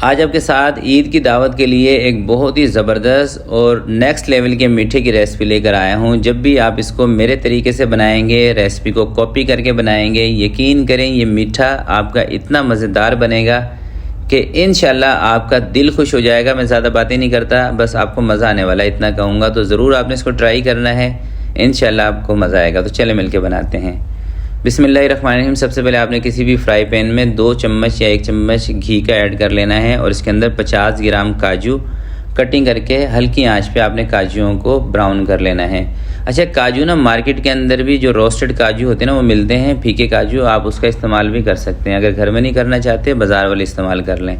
आज आपके साथ ईद की दावत के लिए एक बहुत ही ज़बरदस्त और नेक्स्ट लेवल के मीठे की रेसिपी लेकर आया हूँ। जब भी आप इसको मेरे तरीके से बनाएंगे, रेसिपी को कॉपी करके बनाएंगे, यकीन करें ये मीठा आपका इतना मज़ेदार बनेगा कि इंशाल्लाह आपका दिल खुश हो जाएगा। मैं ज़्यादा बातें नहीं करता, बस आपको मज़ा आने वाला इतना कहूँगा। तो ज़रूर आपने इसको ट्राई करना है, इंशाल्लाह आपको मज़ा आएगा। तो चले मिल के बनाते हैं। बिस्मिल्लाहिर्रहमानिर्रहीम। सबसे पहले आपने किसी भी फ्राई पैन में 2 चम्मच या 1 चम्मच घी का ऐड कर लेना है और इसके अंदर 50 ग्राम काजू कटिंग करके हल्की आंच पे आपने काजुओं को ब्राउन कर लेना है। अच्छा, काजू ना मार्केट के अंदर भी जो रोस्टेड काजू होते हैं ना वो मिलते हैं, फीके काजू, आप उसका इस्तेमाल भी कर सकते हैं। अगर घर में नहीं करना चाहते बाज़ार वाले इस्तेमाल कर लें।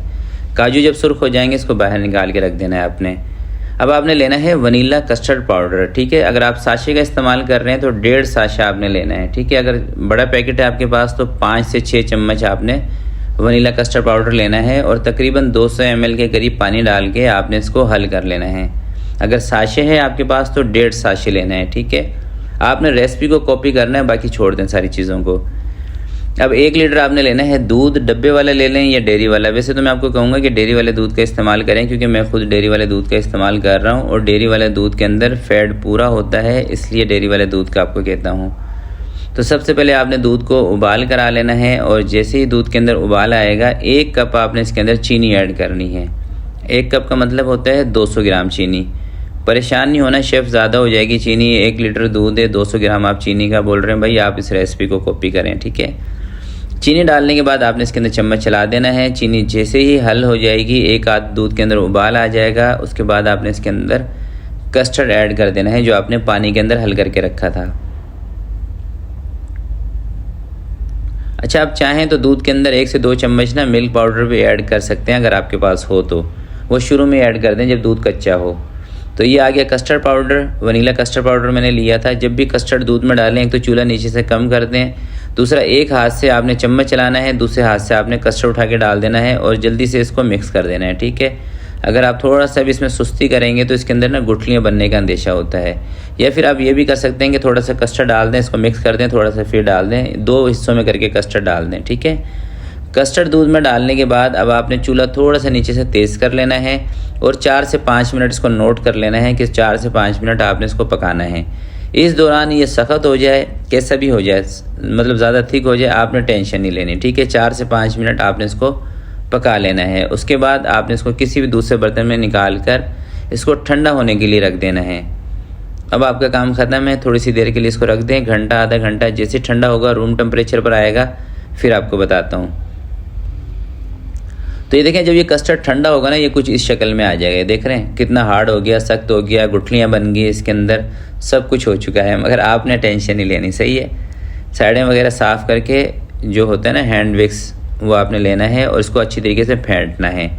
काजू जब सुर्ख हो जाएंगे इसको बाहर निकाल के रख देना है आपने। अब आपने लेना है वनीला कस्टर्ड पाउडर, ठीक है। अगर आप साशे का इस्तेमाल कर रहे हैं तो 1.5 साशा आपने लेना है, ठीक है। अगर बड़ा पैकेट है आपके पास तो 5 से 6 चम्मच आपने वनीला कस्टर्ड पाउडर लेना है और तकरीबन 200 ml के करीब पानी डाल के आपने इसको हल कर लेना है। अगर साशे है आपके पास तो 1.5 साशे लेना है, ठीक है। आपने रेसिपी को कॉपी करना है, बाकी छोड़ दें सारी चीज़ों को। अब 1 लीटर आपने लेना है दूध, डब्बे वाला ले लें या डेयरी वाला। वैसे तो मैं आपको कहूँगा कि डेयरी वाले दूध का इस्तेमाल करें, क्योंकि मैं खुद डेयरी वाले दूध का इस्तेमाल कर रहा हूँ और डेयरी वाले दूध के अंदर फैट पूरा होता है, इसलिए डेयरी वाले दूध का आपको कहता हूँ। तो सबसे पहले आपने दूध को उबाल करा लेना है और जैसे ही दूध के अंदर उबाल आएगा 1 कप आपने इसके अंदर चीनी ऐड करनी है। 1 कप का मतलब होता है 200 ग्राम चीनी। परेशान नहीं होना शेफ़, ज़्यादा हो जाएगी चीनी। 1 लीटर दूध है, 200 ग्राम आप चीनी का बोल रहे हैं, भाई आप इस रेसिपी को कॉपी करें, ठीक है। चीनी डालने के बाद आपने इसके अंदर चम्मच चला देना है। चीनी जैसे ही हल हो जाएगी, 1 आध दूध के अंदर उबाल आ जाएगा, उसके बाद आपने इसके अंदर कस्टर्ड ऐड कर देना है जो आपने पानी के अंदर हल करके रखा था। अच्छा, आप चाहें तो दूध के अंदर 1 से 2 चम्मच ना मिल्क पाउडर भी ऐड कर सकते हैं, अगर आपके पास हो तो वो शुरू में ऐड कर दें जब दूध कच्चा हो। तो ये आ गया custard powder, vanilla custard powder मैंने लिया था। जब भी कस्टर्ड दूध में डालें, एक तो चूल्हा नीचे से कम कर दें, दूसरा एक हाथ से आपने चम्मच चलाना है, दूसरे हाथ से आपने कस्टर्ड उठा के डाल देना है और जल्दी से इसको मिक्स कर देना है, ठीक है। अगर आप थोड़ा सा भी इसमें सुस्ती करेंगे तो इसके अंदर ना गुठलियाँ बनने का अंदेशा होता है। या फिर आप ये भी कर सकते हैं कि थोड़ा सा कस्टर्ड डाल दें, इसको मिक्स कर दें, थोड़ा सा फिर डाल दें, 2 हिस्सों में करके कस्टर्ड डाल दें, ठीक है। कस्टर्ड दूध में डालने के बाद अब आपने चूल्हा थोड़ा सा नीचे से तेज़ कर लेना है और 4 से 5 मिनट इसको नोट कर लेना है कि 4 से 5 मिनट आपने इसको पकाना है। इस दौरान ये सख्त हो जाए, कैसा भी हो जाए, मतलब ज़्यादा थिक हो जाए, आपने टेंशन नहीं लेनी, ठीक है। 4 से 5 मिनट आपने इसको पका लेना है। उसके बाद आपने इसको किसी भी दूसरे बर्तन में निकाल कर इसको ठंडा होने के लिए रख देना है। अब आपका काम ख़त्म है, थोड़ी सी देर के लिए इसको रख दें, घंटा आधा घंटा। जैसे ठंडा होगा, रूम टेम्परेचर पर आएगा, फिर आपको बताता हूँ। तो ये देखें, जब ये कस्टर्ड ठंडा होगा ना, ये कुछ इस शक्ल में आ जाएगा। देख रहे हैं कितना हार्ड हो गया, सख्त हो गया, गुठलियाँ बन गई, इसके अंदर सब कुछ हो चुका है, मगर आपने टेंशन नहीं लेनी, सही है। साइडें वगैरह साफ़ करके जो होता है ना हैंड विक्स, वो आपने लेना है और इसको अच्छी तरीके से फेंटना है।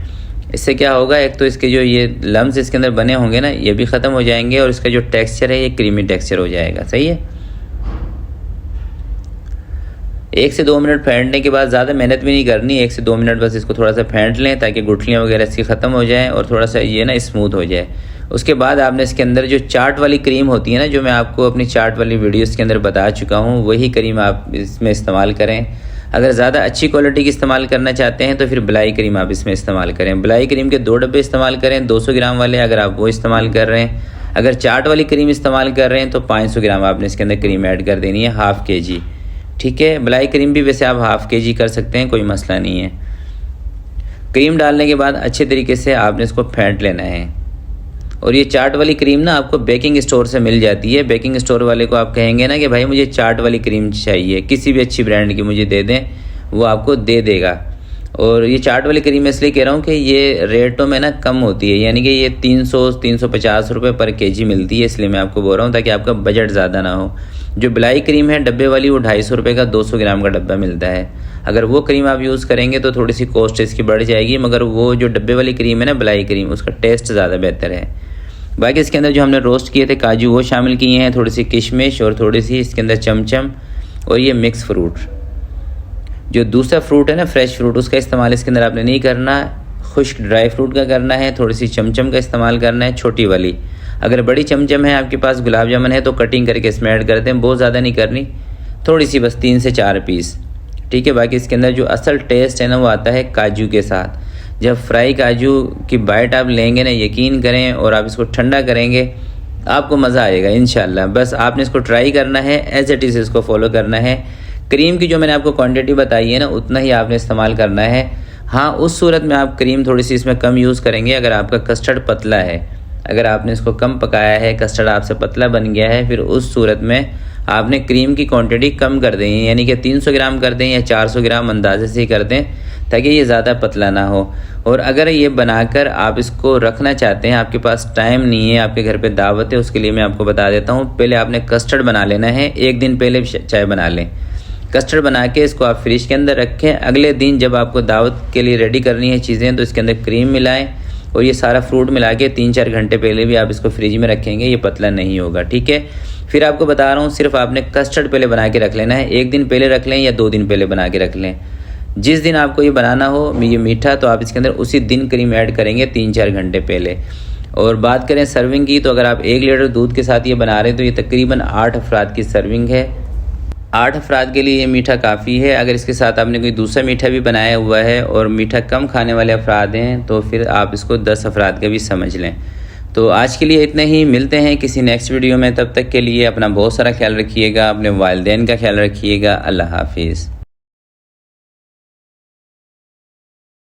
इससे क्या होगा, एक तो इसके जो ये लम्स इसके अंदर बने होंगे ना, ये भी ख़त्म हो जाएंगे और इसका जो टेक्सचर है ये क्रीमी टेक्सचर हो जाएगा, सही है। 1 से 2 मिनट फेंटने के बाद, ज़्यादा मेहनत भी नहीं करनी, 1 से 2 मिनट बस इसको थोड़ा सा फेंट लें ताकि गुठलियाँ वगैरह इसकी ख़त्म हो जाएं और थोड़ा सा ये ना स्मूथ हो जाए। उसके बाद आपने इसके अंदर जो चाट वाली क्रीम होती है ना, जो मैं आपको अपनी चाट वाली वीडियोस के अंदर बता चुका हूँ, वही क्रीम आप इसमें इस्तेमाल करें। अगर ज़्यादा अच्छी क्वालिटी की इस्तेमाल करना चाहते हैं तो फिर बलाई क्रीम आप इसमें इस्तेमाल करें। बलाई क्रीम के 2 डब्बे इस्तेमाल करें, 200 ग्राम वाले, अगर आप वो इस्तेमाल कर रहे हैं। अगर चाट वाली क्रीम इस्तेमाल कर रहे हैं तो 500 ग्राम आपने इसके अंदर क्रीम ऐड कर देनी है, ½ kg, ठीक है। बलाई क्रीम भी वैसे आप ½ kg कर सकते हैं, कोई मसला नहीं है। क्रीम डालने के बाद अच्छे तरीके से आपने इसको फेंट लेना है। और ये चाट वाली क्रीम ना आपको बेकिंग स्टोर से मिल जाती है। बेकिंग स्टोर वाले को आप कहेंगे ना कि भाई मुझे चाट वाली क्रीम चाहिए, किसी भी अच्छी ब्रांड की मुझे दे दें, वो आपको दे देगा। और ये चाट वाली क्रीम इसलिए कह रहा हूँ कि ये रेटों में ना कम होती है, यानी कि ये 300-350 रुपये पर kg मिलती है, इसलिए मैं आपको बोल रहा हूँ ताकि आपका बजट ज़्यादा ना हो। जो बलाई क्रीम है डब्बे वाली, वो 250 रुपये का 200 ग्राम का डब्बा मिलता है। अगर वो क्रीम आप यूज़ करेंगे तो थोड़ी सी कॉस्ट इसकी बढ़ जाएगी, मगर वो जो डब्बे वाली क्रीम है ना, बलाई क्रीम, उसका टेस्ट ज़्यादा बेहतर है। बाकी इसके अंदर जो हमने रोस्ट किए थे काजू वो शामिल किए हैं, थोड़ी सी किशमिश और थोड़ी सी इसके अंदर चमचम और ये मिक्स फ्रूट। जो दूसरा फ्रूट है ना, फ्रेश फ्रूट, उसका इस्तेमाल इसके अंदर आपने नहीं करना, खुश्क ड्राई फ्रूट का करना है। थोड़ी सी चमचम का इस्तेमाल करना है, छोटी वाली। अगर बड़ी चमचम है आपके पास, गुलाब जामुन है, तो कटिंग करके इसमें ऐड करते हैं, बहुत ज़्यादा नहीं करनी, थोड़ी सी, बस 3 से 4 पीस, ठीक है। बाकी इसके अंदर जो असल टेस्ट है ना वो आता है काजू के साथ। जब फ्राई काजू की बाइट आप लेंगे ना, यकीन करें, और आप इसको ठंडा करेंगे, आपको मज़ा आएगा इंशाल्लाह। बस आपने इसको ट्राई करना है, एज इट इज़ इसको फॉलो करना है। क्रीम की जो मैंने आपको क्वांटिटी बताई है ना, उतना ही आपने इस्तेमाल करना है। हाँ, उस सूरत में आप क्रीम थोड़ी सी इसमें कम यूज़ करेंगे अगर आपका कस्टर्ड पतला है। अगर आपने इसको कम पकाया है, कस्टर्ड आपसे पतला बन गया है, फिर उस सूरत में आपने क्रीम की क्वांटिटी कम कर दें, यानी कि 300 ग्राम कर दें या 400 ग्राम अंदाजे से ही कर दें, ताकि ये ज़्यादा पतला ना हो। और अगर ये बनाकर आप इसको रखना चाहते हैं, आपके पास टाइम नहीं है, आपके घर पे दावत है, उसके लिए मैं आपको बता देता हूँ। पहले आपने कस्टर्ड बना लेना है, एक दिन पहले चाय बना लें। कस्टर्ड बना के इसको आप फ्रिज के अंदर रखें। अगले दिन जब आपको दावत के लिए रेडी करनी है चीज़ें, तो इसके अंदर क्रीम मिलाएं और ये सारा फ्रूट मिला के 3-4 घंटे पहले भी आप इसको फ्रिज में रखेंगे, ये पतला नहीं होगा, ठीक है। फिर आपको बता रहा हूँ, सिर्फ आपने कस्टर्ड पहले बना के रख लेना है। एक दिन पहले रख लें या 2 दिन पहले बना के रख लें। जिस दिन आपको ये बनाना हो ये मीठा, तो आप इसके अंदर उसी दिन क्रीम ऐड करेंगे 3-4 घंटे पहले। और बात करें सर्विंग की, तो अगर आप 1 लीटर दूध के साथ ये बना रहे हैं तो ये तकरीबन 8 अफराद की सर्विंग है। 8 अफराद के लिए ये मीठा काफ़ी है। अगर इसके साथ आपने कोई दूसरा मीठा भी बनाया हुआ है और मीठा कम खाने वाले अफराद हैं, तो फिर आप इसको 10 अफराद का भी समझ लें। तो आज के लिए इतना ही, मिलते हैं किसी नेक्स्ट वीडियो में। तब तक के लिए अपना बहुत सारा ख्याल रखिएगा, अपने वालिदैन का ख्याल रखिएगा। अल्लाह हाफिज़।